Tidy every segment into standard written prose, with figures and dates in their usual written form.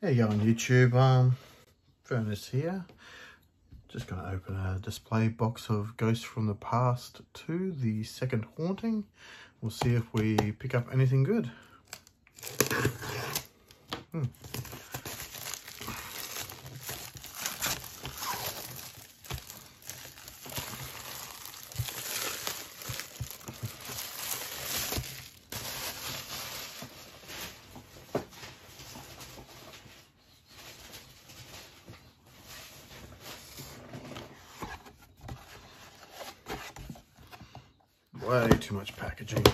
How you going, YouTube? Furnace here. Just going to open a display box of Ghosts from the Past 2, the second haunting. We'll see if we pick up anything good. Way too much packaging.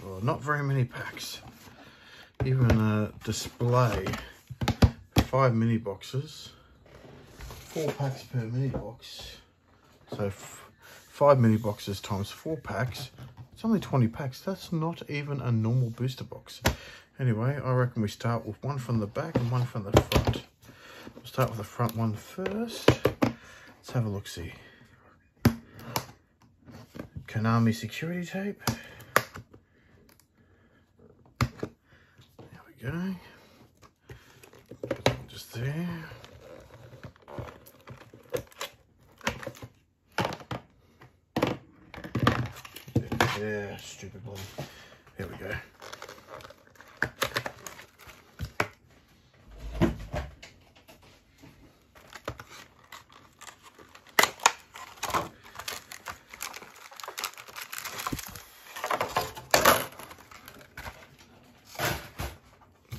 Well, not very many packs. Even a display, 5 mini boxes, 4 packs per mini box. So 5 mini boxes times 4 packs. It's only 20 packs. That's not even a normal booster box. Anyway, I reckon we start with one from the back and one from the front. We'll start with the front one first. Let's have a look-see. Konami security tape. There we go. Put that one just there. Yeah, stupid one. There we go.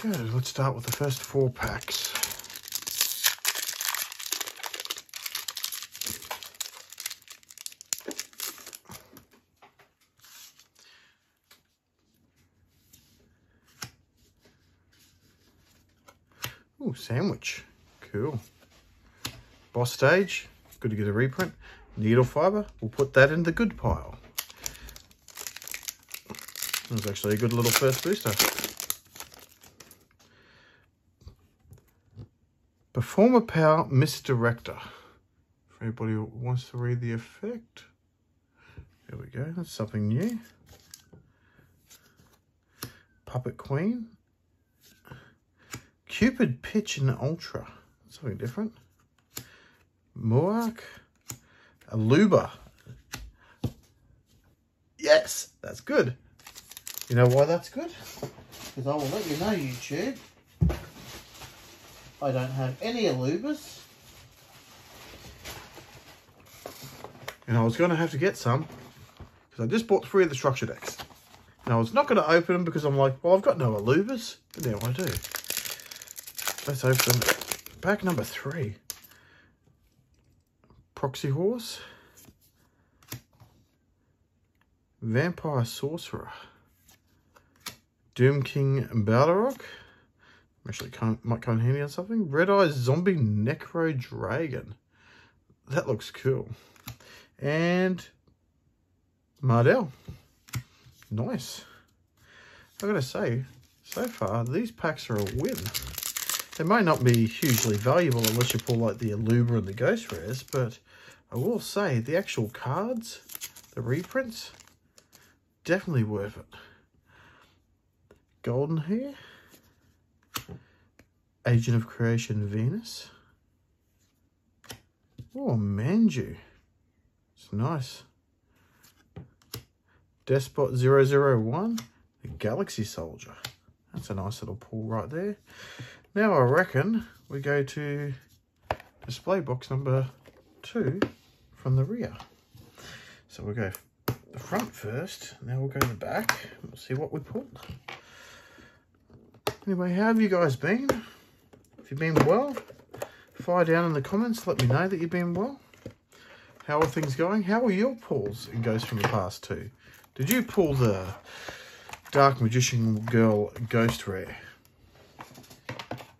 Good, let's start with the first 4 packs. Ooh, sandwich. Cool. Boss stage. Good to get a reprint. Needle fiber. We'll put that in the good pile. That was actually a good little first booster. Performer Power Misdirector. For anybody who wants to read the effect. There we go. That's something new. Puppet Queen. Cupid Pitch and Ultra. Something different. Muak. Aluba. Yes, that's good. You know why that's good? Because I will let you know, YouTube, I don't have any Alubas. And I was going to have to get some because I just bought 3 of the structure decks. And I was not going to open them because I'm like, well, I've got no Alubas. But now I do. Let's open pack number 3. Proxy Horse. Vampire Sorcerer. Doom King Balrog. Actually, might come in handy on something. Red Eye Zombie Necro Dragon. That looks cool. And Mardell. Nice. I gotta say, so far, these packs are a win. They may not be hugely valuable unless you pull like the Aluba and the Ghost Rares, but I will say the actual cards, the reprints, definitely worth it. Golden Hair. Agent of Creation Venus. Oh, Manju. It's nice. Despot 001. The Galaxy Soldier. That's a nice little pull right there. Now I reckon we go to display box number 2 from the rear. So we'll go the front first. Now we'll go to the back. We'll see what we pulled. Anyway, how have you guys been? If you've been well, fire down in the comments. Let me know that you've been well. How are things going? How are your pulls in Ghosts from the Past 2? Did you pull the Dark Magician Girl Ghost Rare?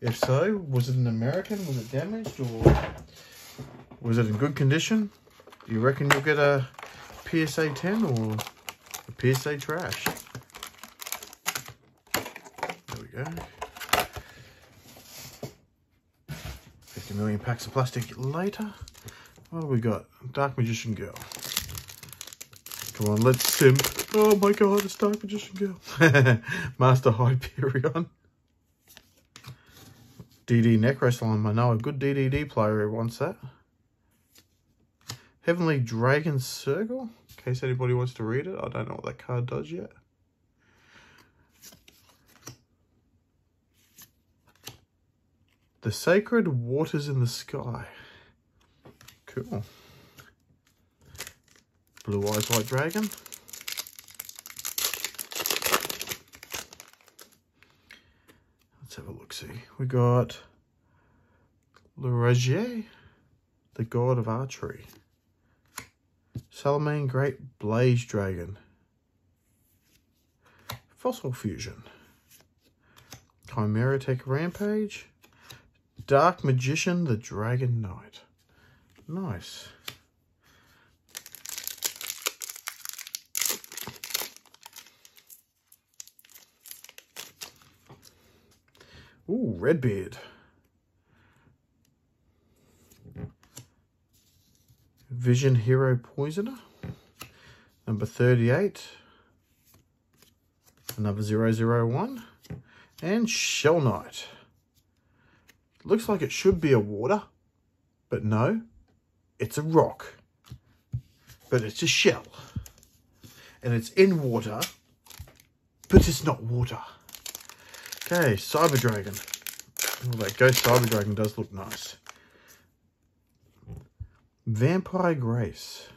If so, was it an American? Was it damaged? Or was it in good condition? Do you reckon you'll get a PSA 10 or a PSA trash? There we go. 50 million packs of plastic later. What do we got? Dark Magician Girl. Come on, let's simp. Oh my god, it's Dark Magician Girl. Master Hyperion. DD Necro Slime. I know a good DDD player who wants that. Heavenly Dragon Circle. In case anybody wants to read it. I don't know what that card does yet. The Sacred Waters in the Sky. Cool. Blue Eyes White Dragon. Let's have a look-see. We got L'Oragier, the God of Archery. Salamane Great Blaze Dragon. Fossil Fusion. Chimera Tech Rampage. Dark Magician, the Dragon Knight. Nice. Ooh, Redbeard. Vision Hero Poisoner. Number 38. Another 001. And Shell Knight. Looks like it should be a water, but no, it's a rock. But it's a shell. And it's in water, but it's not water. Okay, Cyber Dragon. Oh, that Ghost Cyber Dragon does look nice. Vampire Grace.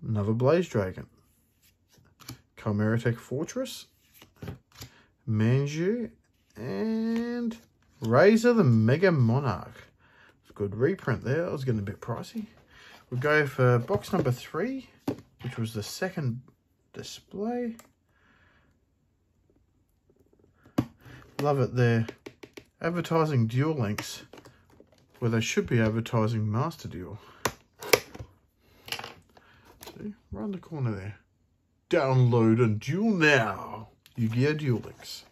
Another Blaze Dragon. Chimera Tech Fortress. Manju. And Razor the Mega Monarch. Good reprint there. It was getting a bit pricey. We'll go for box number 3, which was the second display. Love it there. Advertising Duel Links where they should be advertising Master Duel. See, right in the corner there. Download and duel now. YuGiOh Duel Links.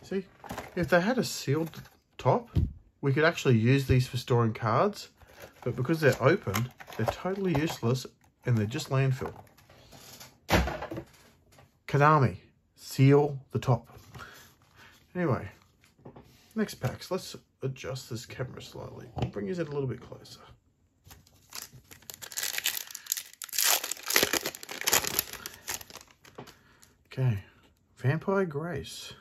See, if they had a sealed top, we could actually use these for storing cards, but because they're open, they're totally useless and they're just landfill. Konami, seal the top. Anyway, next packs. Let's adjust this camera slightly. I'll bring it a little bit closer. Okay, Vampire Grace.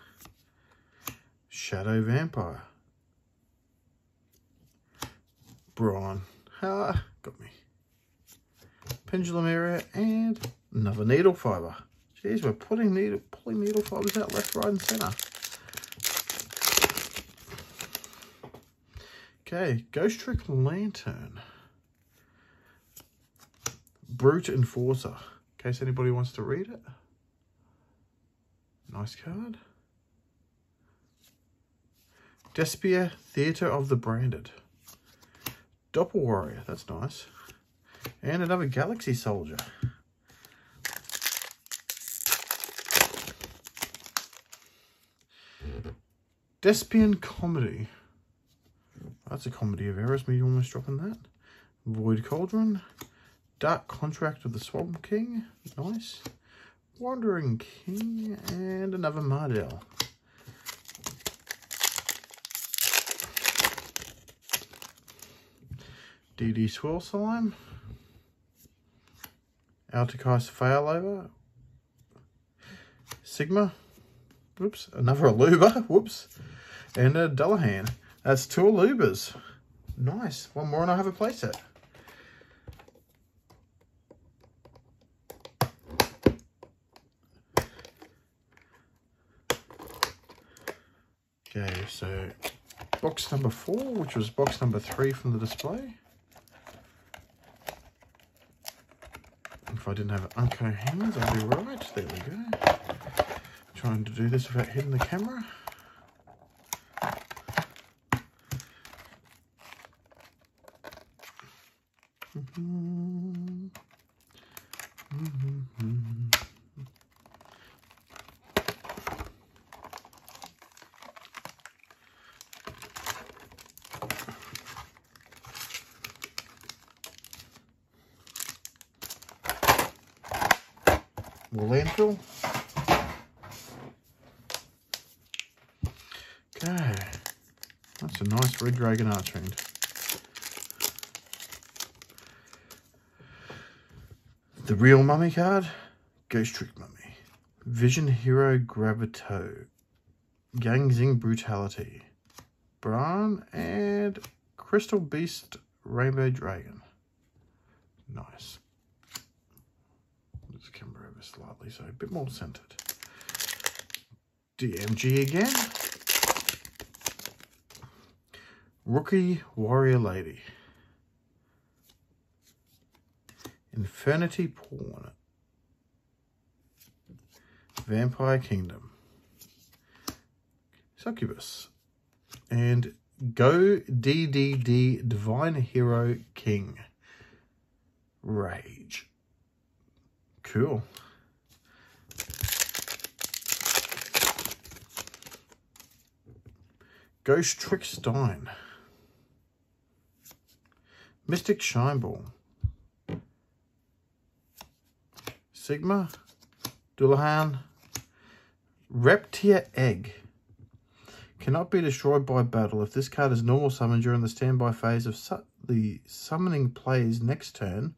Shadow Vampire. Brawn. Got me. Pendulum Area and another Needle Fiber. Jeez, we're pulling needle fibers out left, right and centre. Okay, Ghost Trick Lantern. Brute Enforcer. In case anybody wants to read it. Nice card. Despia, Theatre of the Branded. Doppel Warrior, that's nice. And another Galaxy Soldier. Despian Comedy. That's a comedy of errors, me almost dropping that. Void Cauldron. Dark Contract of the Swamp King, nice. Wandering King, and another Mardell. DD Swirl Slime. Alticast Failover. Sigma. Whoops. Another Aluba. Whoops. And a Dullahan. That's 2 Alubas. Nice. One more and I have a playset. Okay, so box number 4, which was box number 3 from the display. If I didn't have unco hands, I'd be right. There we go. Trying to do this without hitting the camera. Landfill. Okay, that's a nice Red Dragon Archfiend. The real mummy card, Ghost Trick Mummy, Vision Hero Gravito, Gang Zing Brutality, Bran, and Crystal Beast Rainbow Dragon. Nice. Just camera over slightly so a bit more centered. DMG again. Rookie Warrior Lady. Infernity Porn. Vampire Kingdom. Succubus. And Go DDD Divine Hero King. Rage. Cool. Ghost Trick Stein. Mystic Shineball. Sigma. Dullahan. Reptia Egg. Cannot be destroyed by battle. If this card is normal summon during the standby phase of the summoning player's next turn,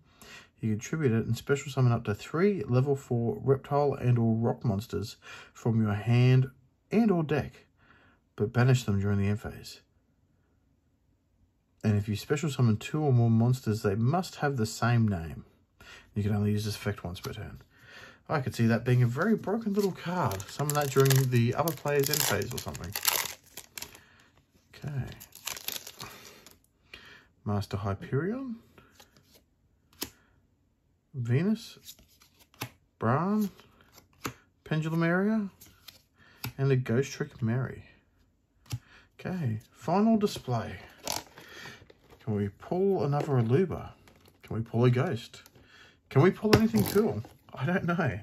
you contribute it and special summon up to 3 level 4 reptile and or rock monsters from your hand and or deck, but banish them during the end phase. And if you special summon 2 or more monsters, they must have the same name. You can only use this effect once per turn. I could see that being a very broken little card. Summon that during the other player's end phase or something. Okay. Master Hyperion. Venus. Bran. Pendulum Area. And a Ghost Trick Mary. Okay. Final display. Can we pull another Aluba? Can we pull a Ghost? Can we pull anything cool? I don't know.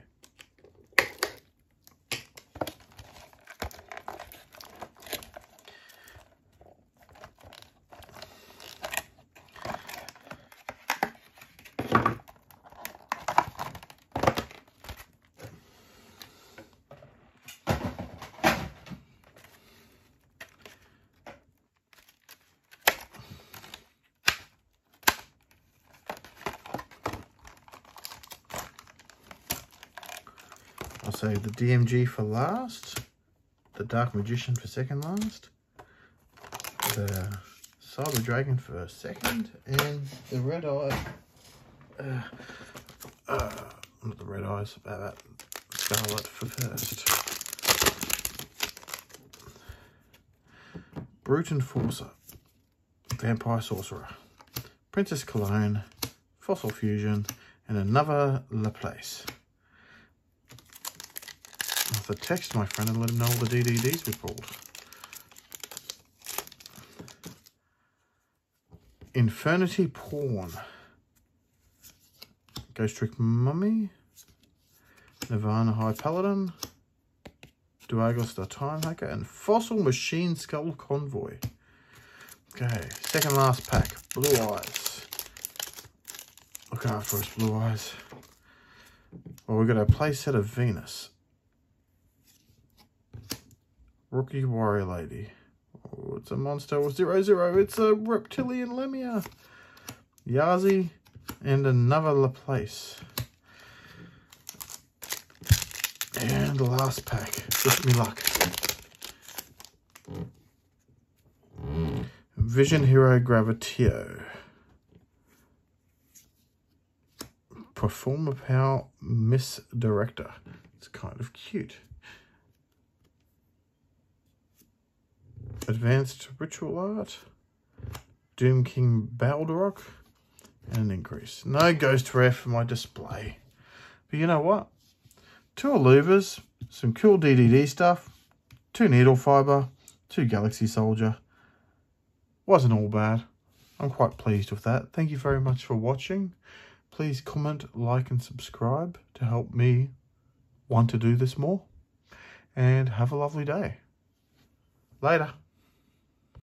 I'll say the DMG for last, the Dark Magician for second last, the Cyber Dragon for second, and the Red Eye, not the Red Eyes, Scarlet for first. Brute Enforcer, Vampire Sorcerer, Princess Cologne, Fossil Fusion, and another Laplace. I'll have to text my friend and let him know all the DDDs we pulled. Infernity Porn. Ghost Trick Mummy. Nirvana High Paladin. Duagos the Time Hacker. And Fossil Machine Skull Convoy. Okay, second last pack. Blue Eyes. Look after us, Blue Eyes. Well, we've got a play set of Venus. Rookie Warrior Lady. Oh, it's a monster with 0/0. It's a Reptilian Lemia. Yazi. And another Laplace. And the last pack. Wish me luck. Vision Hero Gravitio. Performer Power Miss Director. It's kind of cute. Advanced Ritual Art, Doom King Baldarok, and an increase. No Ghost Rare for my display. But you know what? 2 Aluvas, some cool DDD stuff, 2 Needle Fiber, 2 Galaxy Soldier. Wasn't all bad. I'm quite pleased with that. Thank you very much for watching. Please comment, like, and subscribe to help me want to do this more. And have a lovely day. Later.